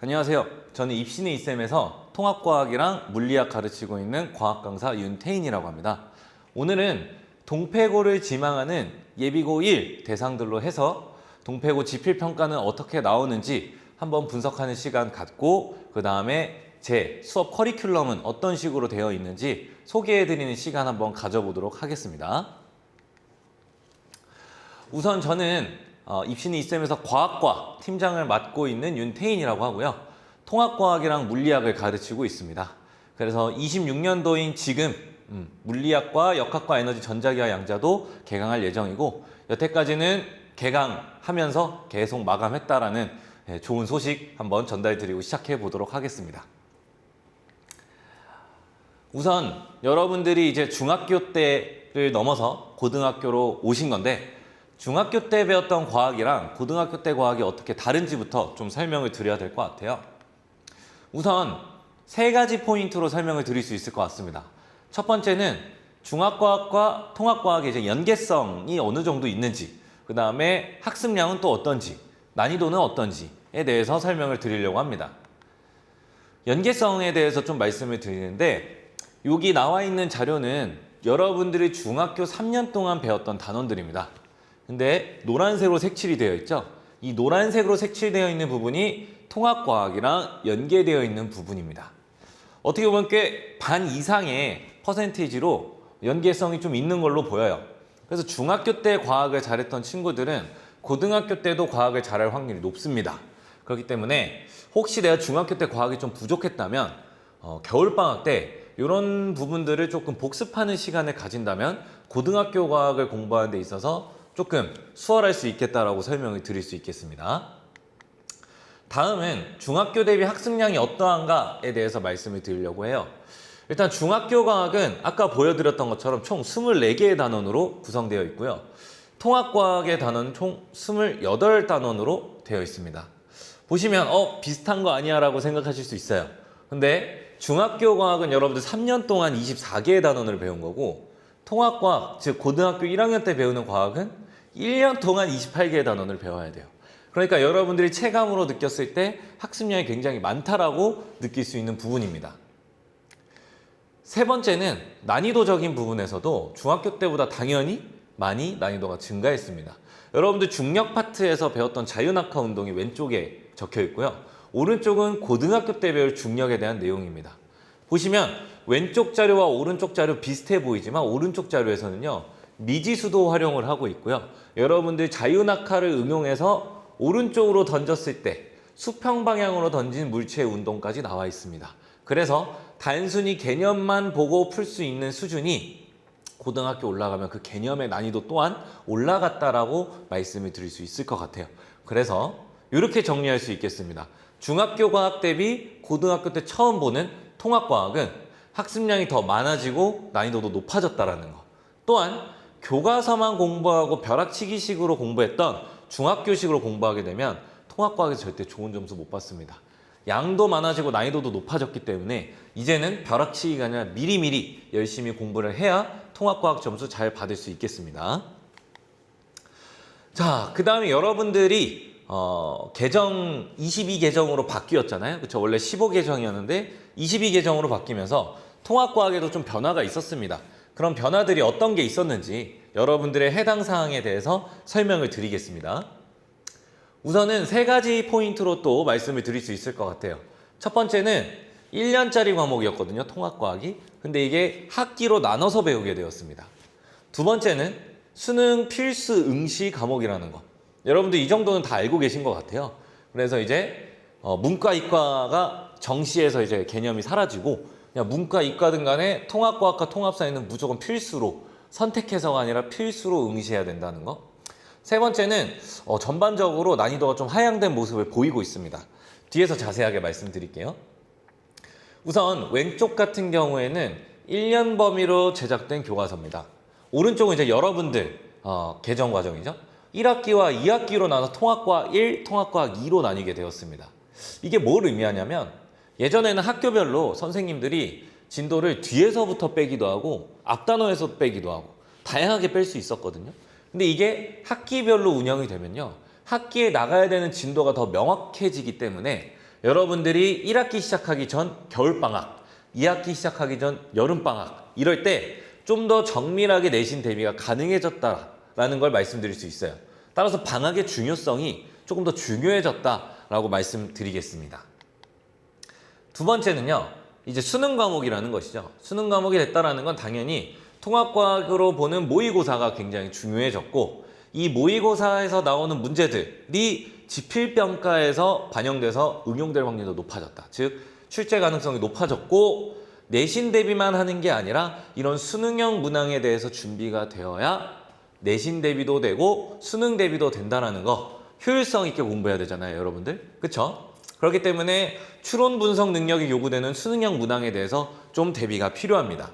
안녕하세요. 저는 입시는 이쌤에서 통합과학이랑 물리학 가르치고 있는 과학 강사 윤태인이라고 합니다. 오늘은 동패고를 지망하는 예비고 1 대상들로 해서 동패고 지필평가는 어떻게 나오는지 한번 분석하는 시간 갖고 그 다음에 제 수업 커리큘럼은 어떤 식으로 되어 있는지 소개해드리는 시간 한번 가져보도록 하겠습니다. 우선 저는 입시는 이쌤에서 과학과 팀장을 맡고 있는 윤태인이라고 하고요. 통합과학이랑 물리학을 가르치고 있습니다. 그래서 26년도인 지금 물리학과 역학과 에너지 전자기와 양자도 개강할 예정이고 여태까지는 개강하면서 계속 마감했다라는 좋은 소식 한번 전달드리고 시작해 보도록 하겠습니다. 우선 여러분들이 이제 중학교 때를 넘어서 고등학교로 오신 건데 중학교 때 배웠던 과학이랑 고등학교 때 과학이 어떻게 다른지부터 좀 설명을 드려야 될 것 같아요. 우선 세 가지 포인트로 설명을 드릴 수 있을 것 같습니다. 첫 번째는 중학과학과 통합과학의 이제 연계성이 어느 정도 있는지, 그 다음에 학습량은 또 어떤지, 난이도는 어떤지에 대해서 설명을 드리려고 합니다. 연계성에 대해서 좀 말씀을 드리는데 여기 나와 있는 자료는 여러분들이 중학교 3년 동안 배웠던 단원들입니다. 근데 노란색으로 색칠이 되어 있죠? 이 노란색으로 색칠되어 있는 부분이 통합과학이랑 연계되어 있는 부분입니다. 어떻게 보면 꽤 반 이상의 퍼센테이지로 연계성이 좀 있는 걸로 보여요. 그래서 중학교 때 과학을 잘했던 친구들은 고등학교 때도 과학을 잘할 확률이 높습니다. 그렇기 때문에 혹시 내가 중학교 때 과학이 좀 부족했다면 겨울방학 때 이런 부분들을 조금 복습하는 시간을 가진다면 고등학교 과학을 공부하는 데 있어서 조금 수월할 수 있겠다라고 설명을 드릴 수 있겠습니다. 다음은 중학교 대비 학습량이 어떠한가에 대해서 말씀을 드리려고 해요. 일단 중학교 과학은 아까 보여드렸던 것처럼 총 24개의 단원으로 구성되어 있고요. 통합과학의 단원은 총 28단원으로 되어 있습니다. 보시면 비슷한 거 아니야 라고 생각하실 수 있어요. 근데 중학교 과학은 여러분들 3년 동안 24개의 단원을 배운 거고 통합과학, 즉 고등학교 1학년 때 배우는 과학은 1년 동안 28개의 단원을 배워야 돼요. 그러니까 여러분들이 체감으로 느꼈을 때 학습량이 굉장히 많다라고 느낄 수 있는 부분입니다. 세 번째는 난이도적인 부분에서도 중학교 때보다 당연히 많이 난이도가 증가했습니다. 여러분들 중력 파트에서 배웠던 자유낙하 운동이 왼쪽에 적혀 있고요. 오른쪽은 고등학교 때 배울 중력에 대한 내용입니다. 보시면 왼쪽 자료와 오른쪽 자료 비슷해 보이지만 오른쪽 자료에서는요. 미지수도 활용을 하고 있고요. 여러분들 자유낙하를 응용해서 오른쪽으로 던졌을 때 수평 방향으로 던진 물체의 운동까지 나와 있습니다. 그래서 단순히 개념만 보고 풀 수 있는 수준이 고등학교 올라가면 그 개념의 난이도 또한 올라갔다라고 말씀을 드릴 수 있을 것 같아요. 그래서 이렇게 정리할 수 있겠습니다. 중학교 과학 대비 고등학교 때 처음 보는 통합과학은 학습량이 더 많아지고 난이도도 높아졌다라는 거. 또한 교과서만 공부하고 벼락치기식으로 공부했던 중학교식으로 공부하게 되면 통합과학에서 절대 좋은 점수 못 받습니다. 양도 많아지고 난이도도 높아졌기 때문에 이제는 벼락치기가 아니라 미리미리 열심히 공부를 해야 통합과학 점수 잘 받을 수 있겠습니다. 자, 그 다음에 여러분들이 계정 22계정으로 바뀌었잖아요. 그렇죠? 원래 15계정이었는데 22계정으로 바뀌면서 통합과학에도 좀 변화가 있었습니다. 그런 변화들이 어떤 게 있었는지 여러분들의 해당 사항에 대해서 설명을 드리겠습니다. 우선은 세 가지 포인트로 또 말씀을 드릴 수 있을 것 같아요. 첫 번째는 1년짜리 과목이었거든요. 통합과학이. 근데 이게 학기로 나눠서 배우게 되었습니다. 두 번째는 수능 필수 응시 과목이라는 거. 여러분들 이 정도는 다 알고 계신 것 같아요. 그래서 이제 문과, 이과가 정시에서 이제 개념이 사라지고 그냥 문과, 이과든 간에 통합과학과 통합사회는 무조건 필수로 선택해서가 아니라 필수로 응시해야 된다는 거. 세 번째는 전반적으로 난이도가 좀 하향된 모습을 보이고 있습니다. 뒤에서 자세하게 말씀드릴게요. 우선 왼쪽 같은 경우에는 1년 범위로 제작된 교과서입니다. 오른쪽은 이제 여러분들 개정 과정이죠. 1학기와 2학기로 나눠서 통합과학 1, 통합과학 2로 나뉘게 되었습니다. 이게 뭘 의미하냐면 예전에는 학교별로 선생님들이 진도를 뒤에서부터 빼기도 하고 앞단원에서 빼기도 하고 다양하게 뺄 수 있었거든요. 근데 이게 학기별로 운영이 되면요. 학기에 나가야 되는 진도가 더 명확해지기 때문에 여러분들이 1학기 시작하기 전 겨울방학, 2학기 시작하기 전 여름방학 이럴 때 좀 더 정밀하게 내신 대비가 가능해졌다라는 걸 말씀드릴 수 있어요. 따라서 방학의 중요성이 조금 더 중요해졌다라고 말씀드리겠습니다. 두 번째는요. 이제 수능 과목이라는 것이죠. 수능 과목이 됐다라는 건 당연히 통합과학으로 보는 모의고사가 굉장히 중요해졌고 이 모의고사에서 나오는 문제들이 지필평가에서 반영돼서 응용될 확률도 높아졌다. 즉 출제 가능성이 높아졌고 내신 대비만 하는 게 아니라 이런 수능형 문항에 대해서 준비가 되어야 내신 대비도 되고 수능 대비도 된다는 거 효율성 있게 공부해야 되잖아요, 여러분들. 그렇죠? 그렇기 때문에 추론 분석 능력이 요구되는 수능형 문항에 대해서 좀 대비가 필요합니다.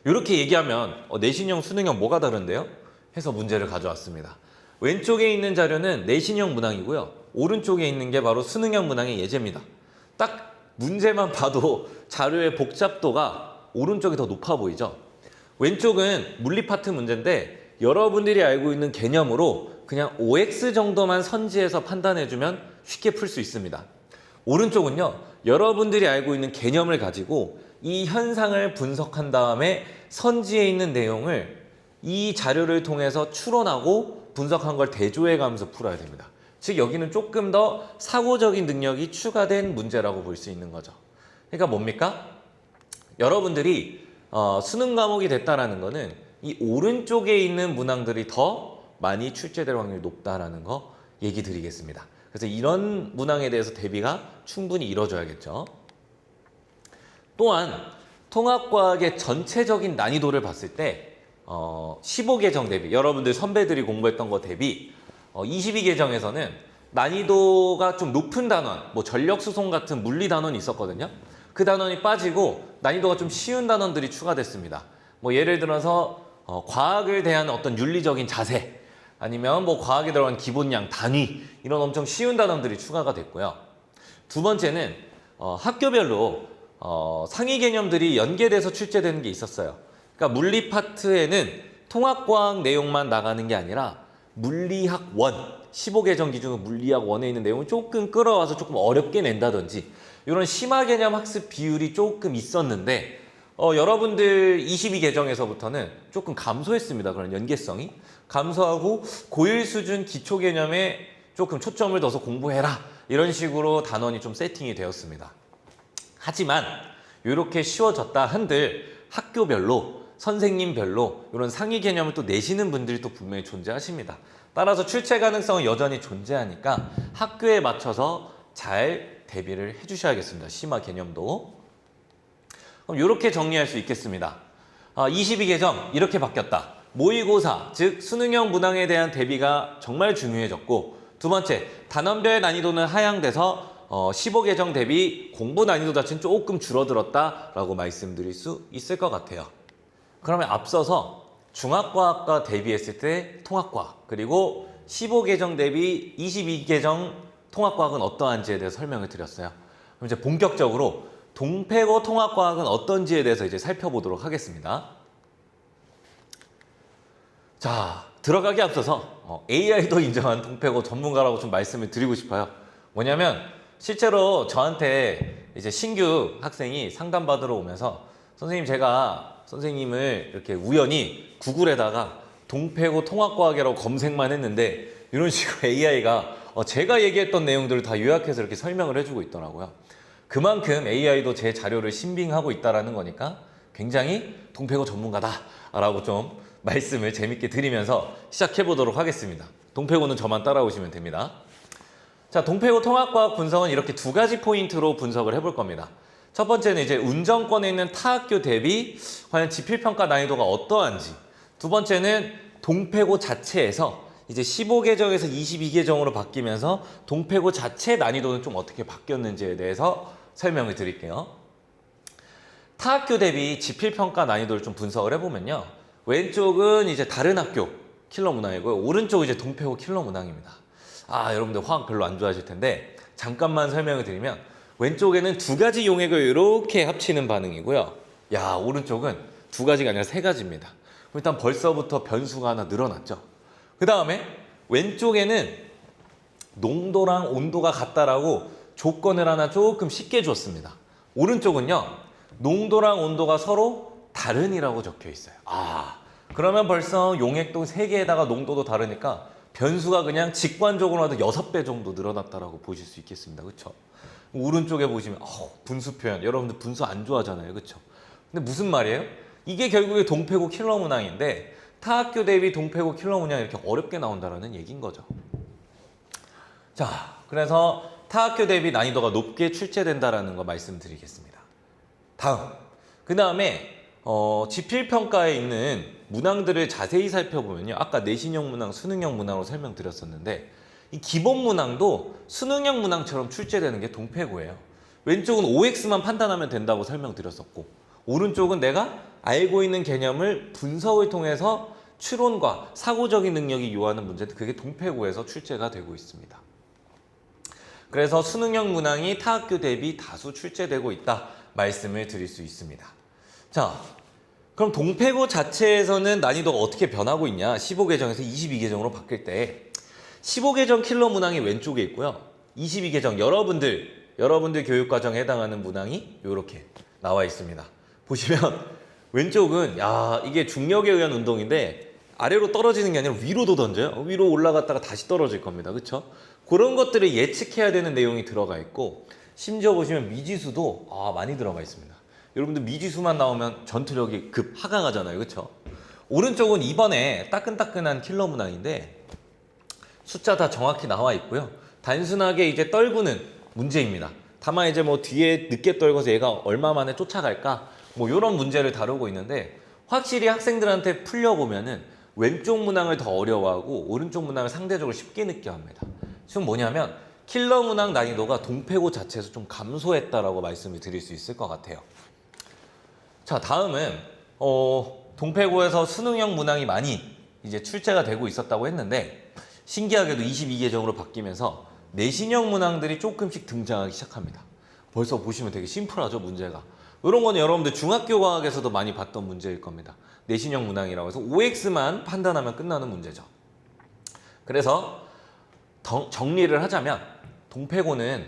이렇게 얘기하면 내신형, 수능형 뭐가 다른데요? 해서 문제를 가져왔습니다. 왼쪽에 있는 자료는 내신형 문항이고요. 오른쪽에 있는 게 바로 수능형 문항의 예제입니다. 딱 문제만 봐도 자료의 복잡도가 오른쪽이 더 높아 보이죠? 왼쪽은 물리 파트 문제인데 여러분들이 알고 있는 개념으로 그냥 OX 정도만 선지해서 판단해주면 쉽게 풀 수 있습니다. 오른쪽은요, 여러분들이 알고 있는 개념을 가지고 이 현상을 분석한 다음에 선지에 있는 내용을 이 자료를 통해서 추론하고 분석한 걸 대조해가면서 풀어야 됩니다. 즉 여기는 조금 더 사고적인 능력이 추가된 문제라고 볼 수 있는 거죠. 그러니까 뭡니까? 여러분들이 수능 과목이 됐다라는 거는 이 오른쪽에 있는 문항들이 더 많이 출제될 확률이 높다라는 거 얘기 드리겠습니다. 그래서 이런 문항에 대해서 대비가 충분히 이루어져야겠죠. 또한 통합과학의 전체적인 난이도를 봤을 때 15계정 대비, 여러분들 선배들이 공부했던 거 대비 22계정에서는 난이도가 좀 높은 단원, 뭐 전력수송 같은 물리 단원이 있었거든요. 그 단원이 빠지고 난이도가 좀 쉬운 단원들이 추가됐습니다. 뭐 예를 들어서 과학을 대한 어떤 윤리적인 자세, 아니면 뭐 과학에 들어간 기본량, 단위 이런 엄청 쉬운 단원들이 추가가 됐고요. 두 번째는 학교별로 상위 개념들이 연계돼서 출제되는 게 있었어요. 그러니까 물리 파트에는 통합과학 내용만 나가는 게 아니라 물리학 1, 15계정 기준으로 물리학 1에 있는 내용을 조금 끌어와서 조금 어렵게 낸다든지 이런 심화 개념 학습 비율이 조금 있었는데 여러분들 22계정에서부터는 조금 감소했습니다. 그런 연계성이. 감소하고 고1 수준 기초 개념에 조금 초점을 둬서 공부해라. 이런 식으로 단원이 좀 세팅이 되었습니다. 하지만 이렇게 쉬워졌다 한들 학교별로 선생님별로 이런 상위 개념을 또 내시는 분들이 또 분명히 존재하십니다. 따라서 출제 가능성은 여전히 존재하니까 학교에 맞춰서 잘 대비를 해주셔야겠습니다. 심화 개념도. 그럼 이렇게 정리할 수 있겠습니다. 22계정 이렇게 바뀌었다. 모의고사, 즉 수능형 문항에 대한 대비가 정말 중요해졌고 두 번째, 단원별 난이도는 하향돼서 15계정 대비 공부 난이도 자체는 조금 줄어들었다라고 말씀드릴 수 있을 것 같아요. 그러면 앞서서 중학과학과 대비했을 때 통합과학, 그리고 15계정 대비 22계정 통합과학은 어떠한지에 대해서 설명을 드렸어요. 그럼 이제 본격적으로 동패고 통합과학은 어떤지에 대해서 이제 살펴보도록 하겠습니다. 자, 들어가기 앞서서 AI도 인정한 동패고 전문가라고 좀 말씀을 드리고 싶어요. 뭐냐면 실제로 저한테 이제 신규 학생이 상담받으러 오면서 선생님, 제가 선생님을 이렇게 우연히 구글에다가 동패고 통합과학이라고 검색만 했는데 이런 식으로 AI가 제가 얘기했던 내용들을 다 요약해서 이렇게 설명을 해주고 있더라고요. 그만큼 AI도 제 자료를 신빙하고 있다는 거니까 굉장히 동패고 전문가다라고 좀 말씀을 재밌게 드리면서 시작해 보도록 하겠습니다. 동패고는 저만 따라오시면 됩니다. 자, 동패고 통합과학 분석은 이렇게 두 가지 포인트로 분석을 해볼 겁니다. 첫 번째는 이제 운정권에 있는 타 학교 대비 과연 지필평가 난이도가 어떠한지, 두 번째는 동패고 자체에서 이제 15계정에서 22계정으로 바뀌면서 동패고 자체 난이도는 좀 어떻게 바뀌었는지에 대해서 설명을 드릴게요. 타 학교 대비 지필평가 난이도를 좀 분석을 해보면요, 왼쪽은 이제 다른 학교 킬러 문항이고요, 오른쪽은 이제 동패고 킬러 문항입니다. 여러분들 화학 별로 안 좋아하실 텐데 잠깐만 설명을 드리면, 왼쪽에는 두 가지 용액을 이렇게 합치는 반응이고요, 오른쪽은 두 가지가 아니라 세 가지입니다. 일단 벌써부터 변수가 하나 늘어났죠. 그 다음에 왼쪽에는 농도랑 온도가 같다라고 조건을 하나 조금 쉽게 줬습니다. 오른쪽은요, 농도랑 온도가 서로 다른이라고 적혀 있어요. 그러면 벌써 용액동 3개에다가 농도도 다르니까 변수가 그냥 직관적으로 하도 6배 정도 늘어났다라고 보실 수 있겠습니다. 그렇죠? 오른쪽에 보시면 분수 표현, 여러분들 분수 안 좋아하잖아요. 그렇죠? 근데 무슨 말이에요? 이게 결국에 동패고 킬러 문항인데 타 학교 대비 동패고 킬러 문항이 이렇게 어렵게 나온다는 얘기인 거죠. 자, 그래서 타 학교 대비 난이도가 높게 출제된다라는 거 말씀드리겠습니다. 다음, 그 다음에 지필평가에 있는 문항들을 자세히 살펴보면요, 아까 내신형 문항, 수능형 문항으로 설명드렸었는데 이 기본 문항도 수능형 문항처럼 출제되는 게 동패고예요. 왼쪽은 OX만 판단하면 된다고 설명드렸었고, 오른쪽은 내가 알고 있는 개념을 분석을 통해서 추론과 사고적인 능력이 요하는 문제인데 그게 동패고에서 출제가 되고 있습니다. 그래서 수능형 문항이 타 학교 대비 다수 출제되고 있다 말씀을 드릴 수 있습니다. 자, 그럼 동패고 자체에서는 난이도가 어떻게 변하고 있냐? 15계정에서 22계정으로 바뀔 때 15계정 킬러 문항이 왼쪽에 있고요. 22계정 여러분들 교육과정에 해당하는 문항이 이렇게 나와 있습니다. 보시면 왼쪽은 이게 중력에 의한 운동인데 아래로 떨어지는 게 아니라 위로도 던져요. 위로 올라갔다가 다시 떨어질 겁니다. 그렇죠? 그런 것들을 예측해야 되는 내용이 들어가 있고, 심지어 보시면 미지수도 많이 들어가 있습니다. 여러분들 미지수만 나오면 전투력이 급 하강하잖아요. 그렇죠? 오른쪽은 이번에 따끈따끈한 킬러 문항인데 숫자 다 정확히 나와 있고요. 단순하게 이제 떨구는 문제입니다. 다만 이제 뭐 뒤에 늦게 떨궈서 얘가 얼마 만에 쫓아갈까? 뭐 이런 문제를 다루고 있는데 확실히 학생들한테 풀려보면은 왼쪽 문항을 더 어려워하고 오른쪽 문항을 상대적으로 쉽게 느껴합니다. 지금 뭐냐면 킬러 문항 난이도가 동패고 자체에서 좀 감소했다라고 말씀을 드릴 수 있을 것 같아요. 자, 다음은 동패고에서 수능형 문항이 많이 이제 출제가 되고 있었다고 했는데 신기하게도 22계정으로 바뀌면서 내신형 문항들이 조금씩 등장하기 시작합니다. 벌써 보시면 되게 심플하죠, 문제가. 이런 거는 여러분들 중학교 과학에서도 많이 봤던 문제일 겁니다. 내신형 문항이라고 해서 OX만 판단하면 끝나는 문제죠. 그래서 정리를 하자면 동패고는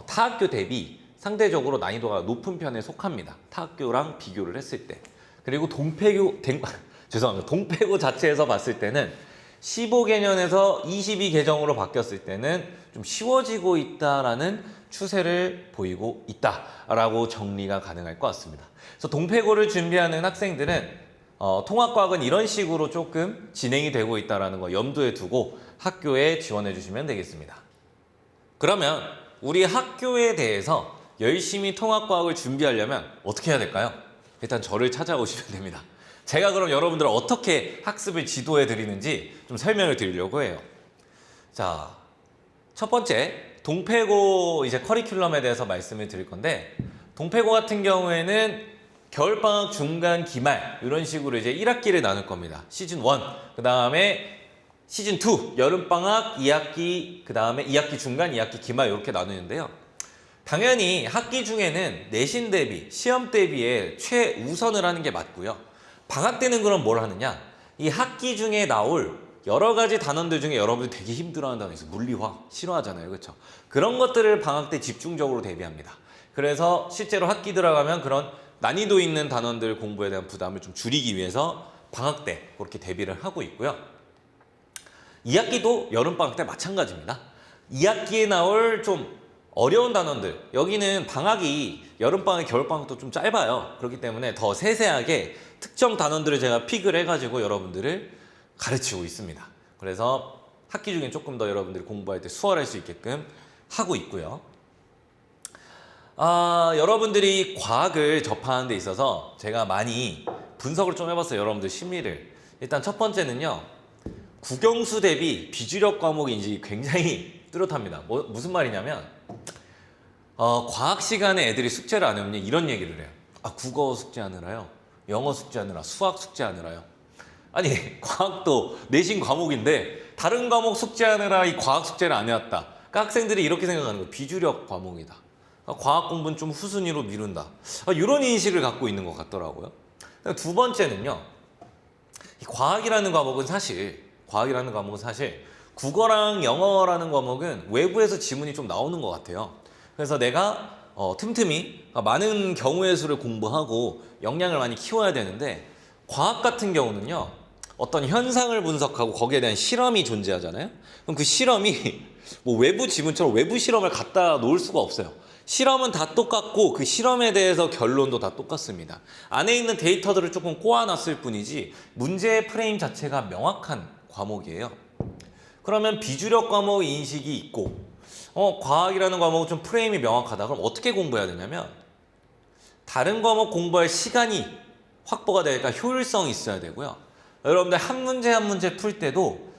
타 학교 대비 상대적으로 난이도가 높은 편에 속합니다. 타 학교랑 비교를 했을 때. 그리고 동패고 자체에서 봤을 때는 15개년에서 22계정으로 바뀌었을 때는 좀 쉬워지고 있다라는 추세를 보이고 있다라고 정리가 가능할 것 같습니다. 그래서 동패고를 준비하는 학생들은 통합과학은 이런 식으로 조금 진행이 되고 있다는 거 염두에 두고 학교에 지원해 주시면 되겠습니다. 그러면 우리 학교에 대해서 열심히 통합과학을 준비하려면 어떻게 해야 될까요? 일단 저를 찾아오시면 됩니다. 제가 그럼 여러분들을 어떻게 학습을 지도해 드리는지 좀 설명을 드리려고 해요. 자, 첫 번째 동패고 이제 커리큘럼에 대해서 말씀을 드릴 건데, 동패고 같은 경우에는 겨울방학 중간 기말 이런 식으로 이제 1학기를 나눌 겁니다. 시즌 1, 그 다음에 시즌 2, 여름방학 2학기, 그 다음에 2학기 중간, 2학기 기말 이렇게 나누는데요. 당연히 학기 중에는 내신 대비, 시험 대비에 최우선을 하는 게 맞고요. 방학 때는 그럼 뭘 하느냐? 이 학기 중에 나올 여러 가지 단원들 중에 여러분들 되게 힘들어하는 단어 있어요. 물리화학 싫어하잖아요. 그렇죠? 그런 것들을 방학 때 집중적으로 대비합니다. 그래서 실제로 학기 들어가면 그런 난이도 있는 단원들 공부에 대한 부담을 좀 줄이기 위해서 방학 때 그렇게 대비를 하고 있고요. 2학기도 여름방학 때 마찬가지입니다. 2학기에 나올 좀 어려운 단원들, 여기는 방학이 여름방학, 겨울방학도 좀 짧아요. 그렇기 때문에 더 세세하게 특정 단원들을 제가 픽을 해가지고 여러분들을 가르치고 있습니다. 그래서 학기 중에 조금 더 여러분들이 공부할 때 수월할 수 있게끔 하고 있고요. 여러분들이 과학을 접하는 데 있어서 제가 많이 분석을 좀 해봤어요. 여러분들 심리를. 일단 첫 번째는요, 국영수 대비 비주력 과목이 이제 굉장히 뚜렷합니다. 무슨 말이냐면 과학 시간에 애들이 숙제를 안 하면 이런 얘기를 해요. 국어 숙제하느라요, 영어 숙제하느라, 수학 숙제하느라요. 아니, 과학도 내신 과목인데 다른 과목 숙제하느라 이 과학 숙제를 안 해왔다. 그러니까 학생들이 이렇게 생각하는 거예요. 비주력 과목이다. 과학 공부는 좀 후순위로 미룬다. 이런 인식을 갖고 있는 것 같더라고요. 두 번째는요, 이 과학이라는 과목은 사실 국어랑 영어라는 과목은 외부에서 지문이 좀 나오는 것 같아요. 그래서 내가 틈틈이 많은 경우의 수를 공부하고 역량을 많이 키워야 되는데, 과학 같은 경우는요, 어떤 현상을 분석하고 거기에 대한 실험이 존재하잖아요. 그럼 그 실험이 뭐 외부 지문처럼 외부 실험을 갖다 놓을 수가 없어요. 실험은 다 똑같고 그 실험에 대해서 결론도 다 똑같습니다. 안에 있는 데이터들을 조금 꼬아놨을 뿐이지 문제의 프레임 자체가 명확한 과목이에요. 그러면 비주력 과목 인식이 있고 과학이라는 과목은 좀 프레임이 명확하다. 그럼 어떻게 공부해야 되냐면, 다른 과목 공부할 시간이 확보가 되니까 효율성이 있어야 되고요. 여러분들 한 문제 한 문제 풀 때도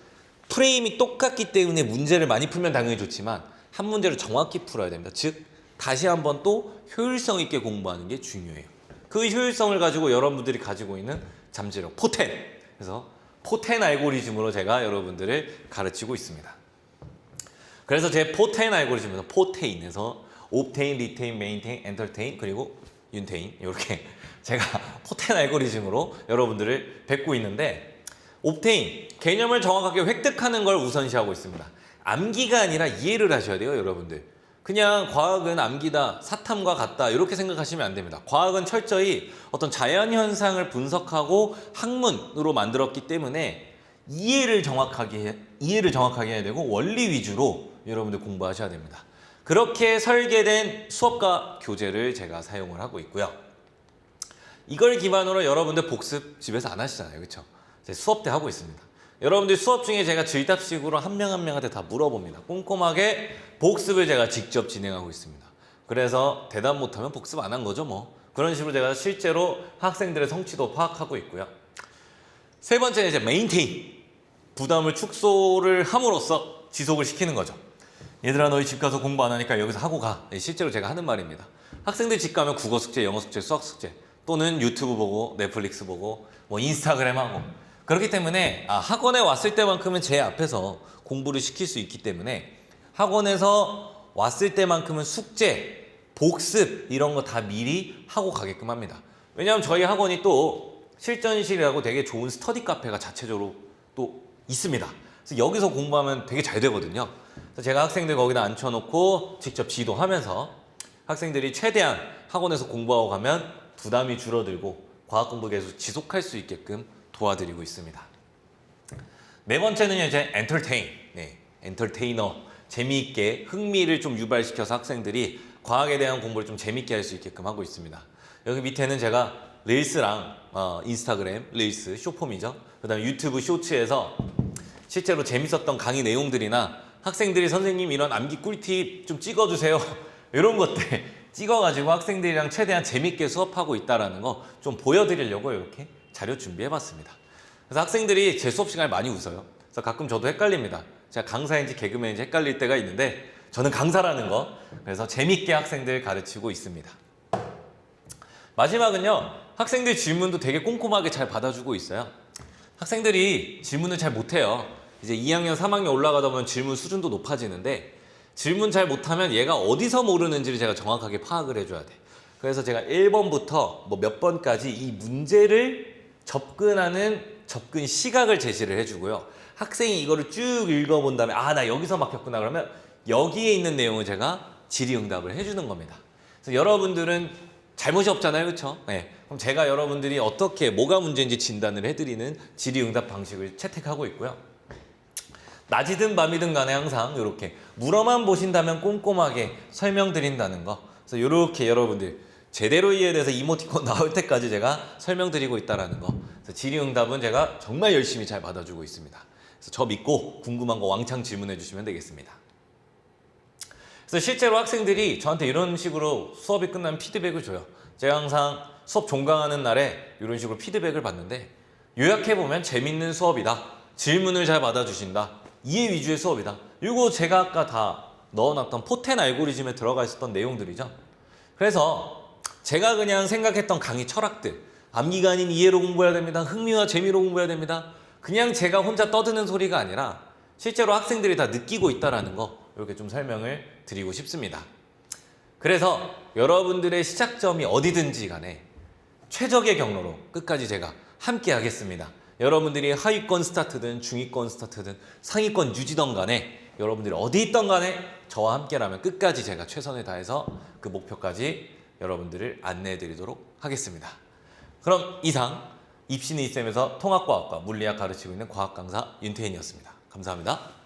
프레임이 똑같기 때문에 문제를 많이 풀면 당연히 좋지만 한 문제를 정확히 풀어야 됩니다. 즉 다시 한번 또 효율성 있게 공부하는 게 중요해요. 그 효율성을 가지고 여러분들이 가지고 있는 잠재력 포텐, 그래서 포텐 알고리즘으로 제가 여러분들을 가르치고 있습니다. 그래서 제 포텐 알고리즘에서 포테인에서 옵테인, 리테인, 메인테인, 엔터테인, 그리고 윤테인, 이렇게 제가 포텐 알고리즘으로 여러분들을 뵙고 있는데, 옵테인, 개념을 정확하게 획득하는 걸 우선시하고 있습니다. 암기가 아니라 이해를 하셔야 돼요, 여러분들. 그냥 과학은 암기다, 사탐과 같다 이렇게 생각하시면 안 됩니다. 과학은 철저히 어떤 자연현상을 분석하고 학문으로 만들었기 때문에 이해를 정확하게 해야 되고 원리 위주로 여러분들 공부하셔야 됩니다. 그렇게 설계된 수업과 교재를 제가 사용을 하고 있고요. 이걸 기반으로 여러분들 복습 집에서 안 하시잖아요, 그렇죠? 수업 때 하고 있습니다. 여러분들 수업 중에 제가 질답식으로 한 명 한 명한테 다 물어봅니다. 꼼꼼하게 복습을 제가 직접 진행하고 있습니다. 그래서 대답 못하면 복습 안 한 거죠, 뭐. 그런 식으로 제가 실제로 학생들의 성취도 파악하고 있고요. 세 번째는 이제 메인테인, 부담을 축소를 함으로써 지속을 시키는 거죠. 얘들아, 너희 집 가서 공부 안 하니까 여기서 하고 가. 실제로 제가 하는 말입니다. 학생들 집 가면 국어 숙제, 영어 숙제, 수학 숙제, 또는 유튜브 보고 넷플릭스 보고 뭐 인스타그램 하고, 그렇기 때문에 학원에 왔을 때만큼은 제 앞에서 공부를 시킬 수 있기 때문에 학원에서 왔을 때만큼은 숙제, 복습 이런 거 다 미리 하고 가게끔 합니다. 왜냐하면 저희 학원이 또 실전실이라고 되게 좋은 스터디 카페가 자체적으로 또 있습니다. 그래서 여기서 공부하면 되게 잘 되거든요. 그래서 제가 학생들 거기다 앉혀놓고 직접 지도하면서 학생들이 최대한 학원에서 공부하고 가면 부담이 줄어들고 과학 공부 계속 지속할 수 있게끔 도와드리고 있습니다. 네 번째는 이제 엔터테인, 엔터테이너, 재미있게 흥미를 좀 유발시켜서 학생들이 과학에 대한 공부를 좀 재미있게 할 수 있게끔 하고 있습니다. 여기 밑에는 제가 릴스랑 인스타그램 릴스, 쇼폼이죠. 그 다음에 유튜브 쇼츠에서 실제로 재밌었던 강의 내용들이나 학생들이 선생님 이런 암기 꿀팁 좀 찍어주세요 이런 것들 찍어가지고 학생들이랑 최대한 재밌게 수업하고 있다는 거 좀 보여드리려고 이렇게 자료 준비해봤습니다. 그래서 학생들이 제 수업 시간에 많이 웃어요. 그래서 가끔 저도 헷갈립니다. 제가 강사인지 개그맨인지 헷갈릴 때가 있는데 저는 강사라는 거, 그래서 재밌게 학생들 가르치고 있습니다. 마지막은요, 학생들 질문도 되게 꼼꼼하게 잘 받아주고 있어요. 학생들이 질문을 잘 못해요. 이제 2학년, 3학년 올라가다 보면 질문 수준도 높아지는데 질문 잘 못하면 얘가 어디서 모르는지를 제가 정확하게 파악을 해줘야 돼. 그래서 제가 1번부터 뭐 몇 번까지 이 문제를 접근하는 접근 시각을 제시를 해주고요. 학생이 이거를 쭉 읽어본 다음에 나 여기서 막혔구나 그러면 여기에 있는 내용을 제가 질의응답을 해주는 겁니다. 그래서 여러분들은 잘못이 없잖아요, 그렇죠? 네. 그럼 제가 여러분들이 어떻게 뭐가 문제인지 진단을 해드리는 질의응답 방식을 채택하고 있고요. 낮이든 밤이든 간에 항상 이렇게 물어만 보신다면 꼼꼼하게 설명드린다는 거. 그래서 이렇게 여러분들 제대로 이해돼서 이모티콘 나올 때까지 제가 설명드리고 있다는 거. 그래서 질의응답은 제가 정말 열심히 잘 받아주고 있습니다. 그래서 저 믿고 궁금한 거 왕창 질문해 주시면 되겠습니다. 그래서 실제로 학생들이 저한테 이런 식으로 수업이 끝나면 피드백을 줘요. 제가 항상 수업 종강하는 날에 이런 식으로 피드백을 받는데, 요약해보면 재밌는 수업이다, 질문을 잘 받아주신다, 이해 위주의 수업이다. 이거 제가 아까 다 넣어놨던 포텐 알고리즘에 들어가 있었던 내용들이죠. 그래서 제가 그냥 생각했던 강의 철학들, 암기가 아닌 이해로 공부해야 됩니다, 흥미와 재미로 공부해야 됩니다, 그냥 제가 혼자 떠드는 소리가 아니라 실제로 학생들이 다 느끼고 있다는 거 이렇게 좀 설명을 드리고 싶습니다. 그래서 여러분들의 시작점이 어디든지 간에 최적의 경로로 끝까지 제가 함께 하겠습니다. 여러분들이 하위권 스타트든 중위권 스타트든 상위권 유지던 간에 여러분들이 어디 있던 간에 저와 함께라면 끝까지 제가 최선을 다해서 그 목표까지 여러분들을 안내해 드리도록 하겠습니다. 그럼 이상 입시는 이쌤에서 통합과학과 물리학 가르치고 있는 과학 강사 윤태인이었습니다. 감사합니다.